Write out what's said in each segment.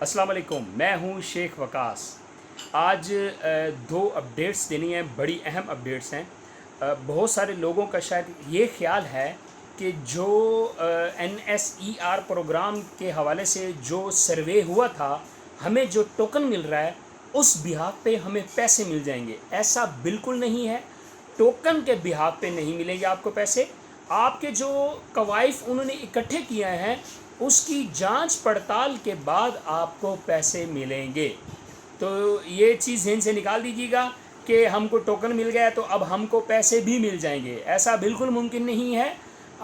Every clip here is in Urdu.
السلام علیکم، میں ہوں شیخ وقاص۔ آج دو اپڈیٹس دینی ہیں، بڑی اہم اپڈیٹس ہیں۔ بہت سارے لوگوں کا شاید یہ خیال ہے کہ جو NSER پروگرام کے حوالے سے جو سروے ہوا تھا، ہمیں جو ٹوکن مل رہا ہے اس بہاف پہ ہمیں پیسے مل جائیں گے۔ ایسا بالکل نہیں ہے، ٹوکن کے بہاف پہ نہیں ملیں گے آپ کو پیسے۔ آپ کے جو کوائف انہوں نے اکٹھے کیے ہیں اس کی جانچ پڑتال کے بعد آپ کو پیسے ملیں گے۔ تو یہ چیز ذہن سے نکال دیجیے گا کہ ہم کو ٹوکن مل گیا تو اب ہم کو پیسے بھی مل جائیں گے، ایسا بالکل ممکن نہیں ہے۔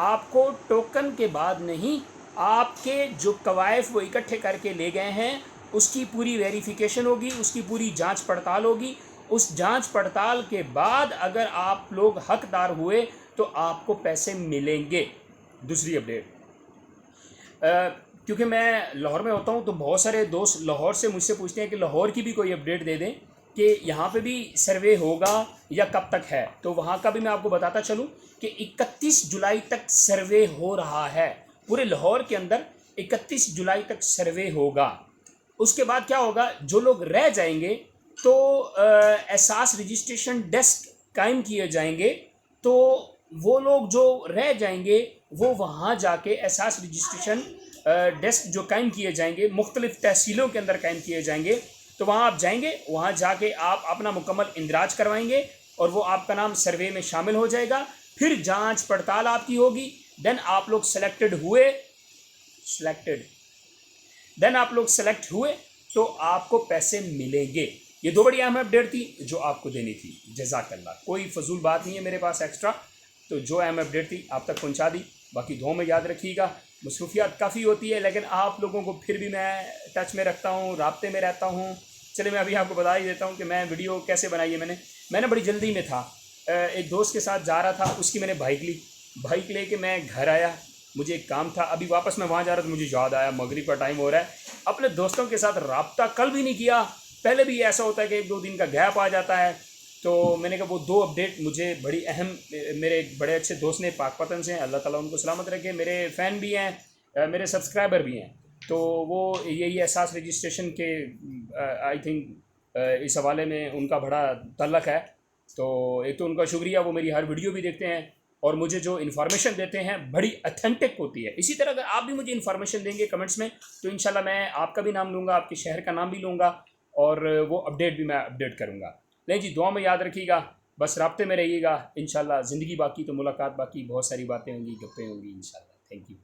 آپ کو ٹوکن کے بعد نہیں، آپ کے جو کوائف وہ اکٹھے کر کے لے گئے ہیں اس کی پوری ویریفیکیشن ہوگی، اس کی پوری جانچ پڑتال ہوگی۔ اس جانچ پڑتال کے بعد اگر آپ لوگ حقدار ہوئے تو آپ کو پیسے ملیں گے۔ دوسری اپڈیٹ، کیونکہ میں لاہور میں ہوتا ہوں تو بہت سارے دوست لاہور سے مجھ سے پوچھتے ہیں کہ لاہور کی بھی کوئی اپڈیٹ دے دیں کہ یہاں پہ بھی سروے ہوگا یا کب تک ہے۔ تو وہاں کا بھی میں آپ کو بتاتا چلوں کہ 31 جولائی تک سروے ہو رہا ہے، پورے لاہور کے اندر 31 جولائی تک سروے ہوگا۔ اس کے بعد کیا ہوگا، جو لوگ رہ جائیں گے تو احساس رجسٹریشن ڈیسک قائم کیے جائیں گے، تو وہ لوگ جو رہ جائیں گے وہ وہاں جا کے احساس رجسٹریشن ڈیسک جو قائم کیے جائیں گے مختلف تحصیلوں کے اندر قائم کیے جائیں گے، تو وہاں آپ جائیں گے، وہاں جا کے آپ اپنا مکمل اندراج کروائیں گے اور وہ آپ کا نام سروے میں شامل ہو جائے گا۔ پھر جانچ پڑتال آپ کی ہوگی، دین آپ لوگ سلیکٹ ہوئے تو آپ کو پیسے ملیں گے۔ یہ دو بڑی اہم اپڈیٹ تھی جو آپ کو دینی تھی۔ جزاک اللہ، کوئی فضول بات نہیں ہے میرے پاس ایکسٹرا، تو جو اہم اپڈیٹ تھی آپ تک پہنچا دی۔ باقی دعاؤں میں یاد رکھیے گا، مصروفیات کافی ہوتی ہے لیکن آپ لوگوں کو پھر بھی میں ٹچ میں رکھتا ہوں، رابطے میں رہتا ہوں۔ چلے میں ابھی آپ کو بتا ہی دیتا ہوں کہ میں ویڈیو کیسے بنائی ہے۔ میں نے بڑی جلدی میں تھا، ایک دوست کے ساتھ جا رہا تھا، اس کی میں نے بائک لے کے میں گھر آیا، مجھے ایک کام تھا، ابھی واپس میں وہاں جا رہا تھا، مجھے یاد آیا مغرب کا ٹائم ہو رہا ہے۔ اپنے دوستوں کے ساتھ رابطہ کل بھی نہیں کیا، پہلے بھی ایسا ہوتا ہے کہ ایک دو دن کا گیپ آ جاتا ہے، تو میں نے کہا وہ دو اپڈیٹ مجھے بڑی اہم، میرے ایک بڑے اچھے دوست نے پاک پتن سے، اللہ تعالیٰ ان کو سلامت رکھے، میرے فین بھی ہیں، میرے سبسکرائبر بھی ہیں، تو وہ یہی احساس رجسٹریشن کے آئی تھنک اس حوالے میں ان کا بڑا تعلق ہے۔ تو ایک تو ان کا شکریہ، وہ میری ہر ویڈیو بھی دیکھتے ہیں اور مجھے جو انفارمیشن دیتے ہیں بڑی اتھینٹک ہوتی ہے۔ اسی طرح اگر آپ بھی مجھے انفارمیشن دیں گے کمنٹس میں تو انشاءاللہ میں آپ کا بھی نام لوں گا، آپ کے شہر کا نام بھی لوں گا اور وہ اپڈیٹ بھی میں اپڈیٹ کروں گا۔ نہیں جی، دعا میں یاد رکھیے گا، بس رابطے میں رہیے گا۔ انشاءاللہ زندگی باقی تو ملاقات باقی، بہت ساری باتیں ہوں گی، گپیں ہوں گی انشاءاللہ۔ Thank you.